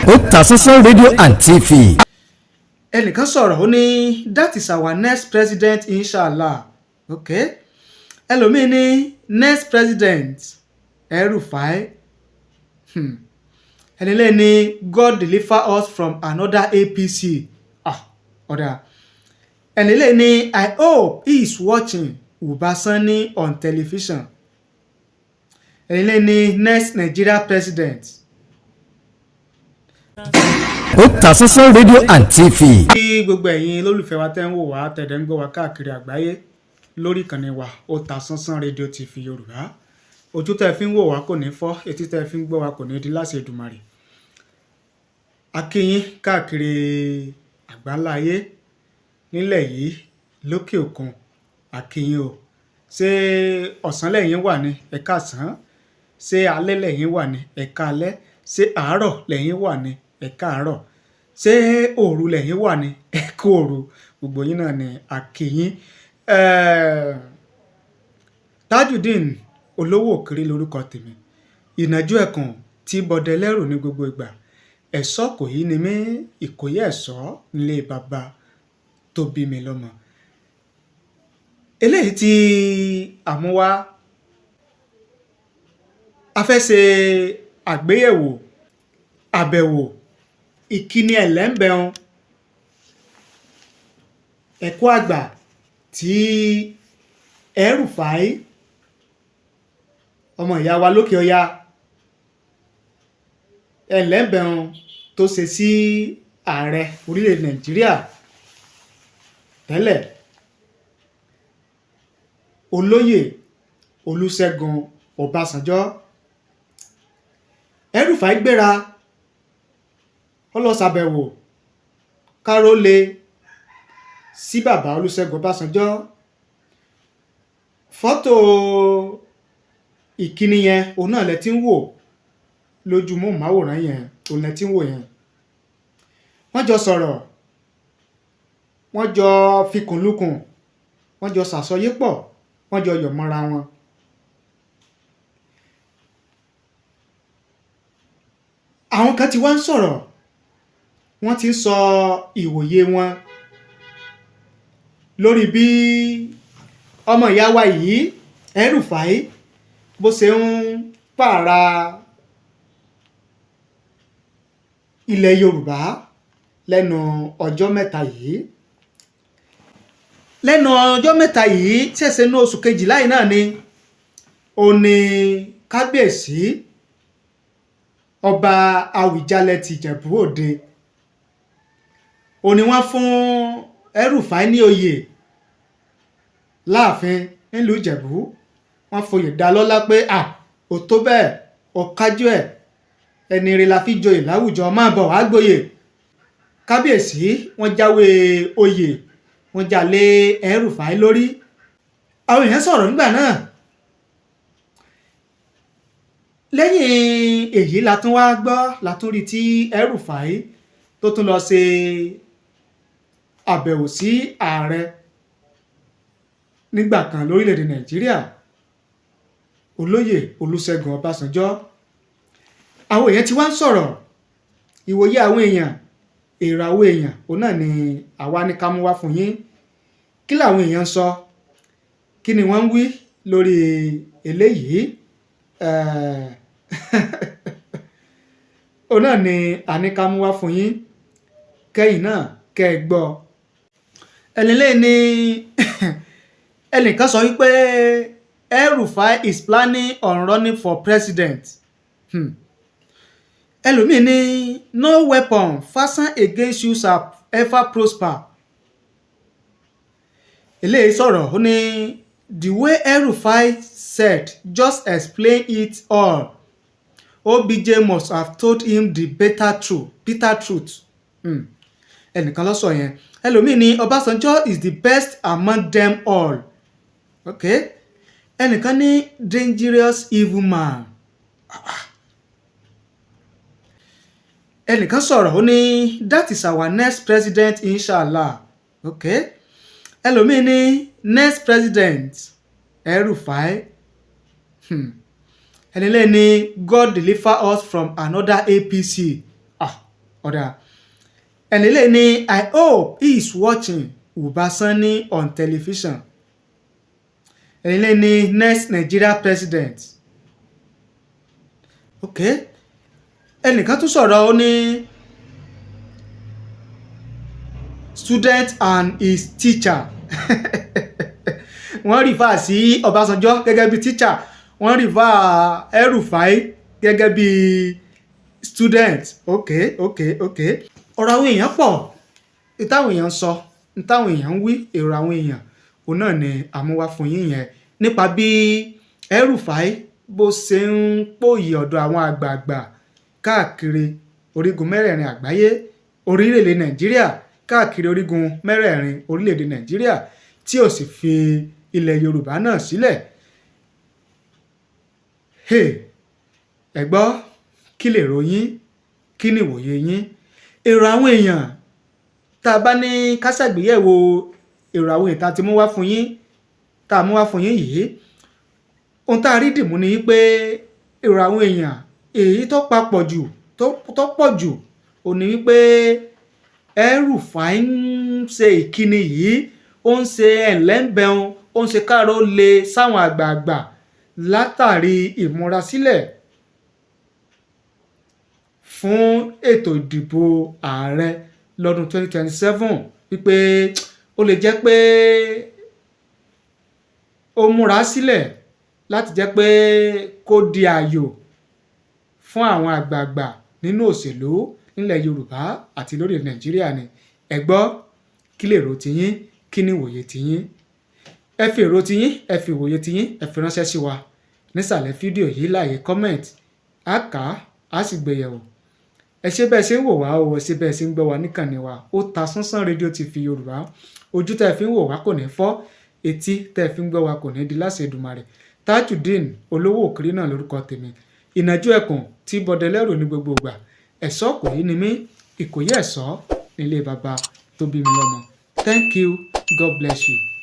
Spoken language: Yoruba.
Otasansan Radio and TV. ẹnìkan sọ̀rọ̀ ó ní that is our next president inshallah. Okay, ẹlòmíín ní next president El-Rufai. ẹnilẹ́ ní God deliver us from another APC. Ọ̀dà ẹnilẹ́ ní I hope he is watching Obasanjo on television. ẹnilẹ́ ní next Nigeria president. Otasansan Radio and TV. Kí gbogbo ẹ̀yin lólùfẹ́ wa tẹ́ ń wò wá tẹ̀dẹ̀ ń gbọ́ wá káàkiri àgbáyé lórí ìkànnì wa Otasansan Radio TV Yorùbá. Ojú tẹ́ fi ń wò wá kò ní fọ́, etí tẹ́ fi ń gbọ́ wá kò ní di láṣẹ Èdùmàrè. A kí yín káàkiri àgbáńlá ayé nílẹ̀ yìí lókè òkun. A kí yín o. Ṣé ọ̀sán lẹ́yìn wà ní ẹ káàsán? Ṣé alẹ́ lẹ́yìn wà ní ẹ káalẹ́? Ṣé àárọ̀ lẹ́yìn wà ní ẹ káàárọ̀? Ṣé òru lẹ́yìn wà ní ẹ kú òru? Gbogbo yín náà ni a kí yín. Tajudeen olówó òkèrè lórúkọ tèmi. Ìnàjú ẹkùn tí bọdẹ lẹ́rù ní gbogbo ìgbà. Ẹ̀ṣọ́ kò yí ni mí, ìkòyí ẹ̀ṣọ́ nílé bàbá tó bí mi lọ́mọ. Eléyìí tí àmúwá a fẹ́ ṣe àgbéyẹ̀wò àbẹ̀wò ìkíni ẹ̀lẹ́mbẹ̀un ẹ̀kọ́ àgbà tí El-Rufai ọmọ ìyá wa lókè ọya ẹ̀lẹ́mbẹ̀un tó ṣe sí ààrẹ orílẹ̀ Nàìjíríà tẹ́lẹ̀ olóyè Olúṣẹ́gun Ọbásanjọ́. El-Rufai gbéra ó lọ ṣàbẹ̀wò kárólé sí bàbá Olúṣẹ́gun Ọbásanjọ́. Fọ́tò ìkíni yẹn òun náà lẹ ti ń wò lójú móhùnmáwòrán yẹn, òun lẹ ti ń wò yẹn. Wọ́n jọ sọ̀rọ̀, wọ́n jọ fikùnlukùn, wọ́n jọ ṣàsọyépọ̀, wọ́n jọ yọ̀ mọ́ra wọn. Àwọn kan ti wá ń sọ̀rọ̀, wọ́n ti ń sọ ìwòye wọn lórí bí ọmọ ìyá wa yìí El-Rufai bó ṣe ń pààrà ilẹ̀ Yorùbá lẹ́nu ọjọ́ mẹ́ta yìí. Lẹ́nu ọjọ́ mẹ́ta yìí ṣẹ̀ṣẹ̀ ní oṣù kejìlá yìí náà ni ó ní kábíyèsí ọba Àwùjalẹ̀ ti Ìjẹ̀bú Òde. Ó ní wọ́n fún El-Rufai ní oyè láàfin nílùú Ìjẹ̀bú. Wọ́n foyè dá lọ́lá pé ó tó bẹ́ẹ̀, ó kájú ẹ̀, ẹni rẹ̀ la fi joyè láwùjọ, máa bọ̀ wá gbóyè. Kábíyèsí wọ́n jáwé oyè, wọ́n já lé El-Rufai lórí. Àwọn èèyàn sọ̀rọ̀ nígbà náà. Lẹ́yìn èyí la tún wá gbọ́, la tún rí tí El-Rufai tó tún lọ ṣe àbẹ̀wò sí ààrẹ nígbà kan lórílẹ̀‐èdè Nàìjíríà olóyè Olúṣẹ́gun Ọbásanjọ́. Àwọn èèyàn ti wá ń sọ̀rọ̀, ìwòye àwọn èèyàn, èrò àwọn èèyàn òun náà ni àwa ní ká mú wá fún yín. Kí làwọn èèyàn ń sọ, kí ni wọ́n ń wí lórí eléyìí? Òun náà ni a ní ká mú wá fún yín kẹ́yìn náà kẹ́ ẹ gbọ́. ẹnilẹ́ ní ẹnìkan sọ wípé El-Rufai is planning on running for president. Ẹlòmíì ní no weapon fastened against you shall ever prosper. Eléyìí sọ̀rọ̀ ó ní the way El-Rufai said just explain it all. OBJ must have told him the bitter truth. Ẹnìkan ló sọ yẹn. Ẹlòmíì ní Ọbásanjọ́ is the best among them all. Okay. Ẹnìkan ní dangerous evil man. Ẹnìkan sọ̀rọ̀ ó ní that is our next president inshallah. Okay. Ẹlòmíì ní next president El-Rufai. ẹnilẹ́ ní God deliver us from another APC. ọ̀dà ẹ̀nìlẹ̀ ni I hope he is watching Obasanjo on television. Ẹ̀nìlẹ̀ ni next Nigeria president. ok ẹnìkan tún sọ̀rọ̀ ó ní student and his teacher wọ́n rìfà sí Ọbásanjọ́ gẹ́gẹ́ bí teacher, wọ́n rìfà El-Rufai gẹ́gẹ́ bí student. ok ọ̀rọ̀ àwọn èèyàn pọ̀, ìtàwọn èèyàn sọ, ìtàwọn èèyàn ń wí, èrò àwọn èèyàn òun náà ni àmúwá fún yín yẹn nípa bí El-Rufai bó ṣe ń pòyì ọ̀dọ̀ àwọn àgbààgbà káàkiri orígun mẹ́rẹ̀ẹ̀rin àgbáyé, orílẹ̀-èdè Nàìjíríà, káàkiri orígun mẹ́rẹ̀ẹ̀rin orílẹ̀-èdè Nàìjíríà tí ò sì fi ilẹ̀ Yorùbá náà sílẹ̀. ẹ gbọ́ kí lè ròyìn, kí ni ìwòye yín, èrò àwọn èèyàn tá a bá ní ká ṣàgbéyẹ̀wò èrò àwọn èèyàn tá a ti mú wá fún yín, tá a mú wá fún yín yìí, ohun tá a rí dìmú ni pé èrò àwọn èèyàn èyí tó papọ̀ jù tó pọ̀ jù ò ní wípé El-Rufai ń ṣe ìkíni yìí, ó ń ṣe ẹ̀lẹ́ńbẹ̀ún, ó ń ṣe káàró le sáwọn àgbààgbà látàrí ìmúrasílẹ̀ fún ètò ìdìbò ààrẹ lọ́dún 2027 wípé ó lè jẹ́ pé ó múra sílẹ̀ láti jẹ́ pé kó di ààyò fún àwọn àgbààgbà nínú òṣèlú nílẹ̀ Yorùbá àti lórí Nàìjíríà ni. ẹ gbọ́ kí lè rò tiyín, kí ni ìwòye tiyín, ẹ fi èrò tiyín, ẹ fi ìwòye tiyín, ẹ fi ránṣẹ́ sí wa nísàlẹ̀ fídíò yìí láàyè comment, á kà á sì gbéyẹ̀wò. ẹ ṣé bẹ́ẹ̀ ṣe ń wò wá o, ẹ ṣé bẹ́ẹ̀ ṣe ń gbọ́ wa níkànnì wa Otasansan rédíò TV Yorùbá. ojú tẹ́ fi ń wò wá kò ní fọ́, etí tẹ́ fi ń gbọ́ wa kò ní di láṣẹ Èdùmàrè. Tajudeen olówó òkiri náà lórúkọ tèmi, ìnàjú ẹkùn tí bọdẹ lẹ́rù ní gbogbo ìgbà, ẹ̀ṣọ́ kò yí ni mí, ìkòyí ẹ̀ṣọ́ nílé baba tó bí mi lọ́mọ. Thank you, God bless you.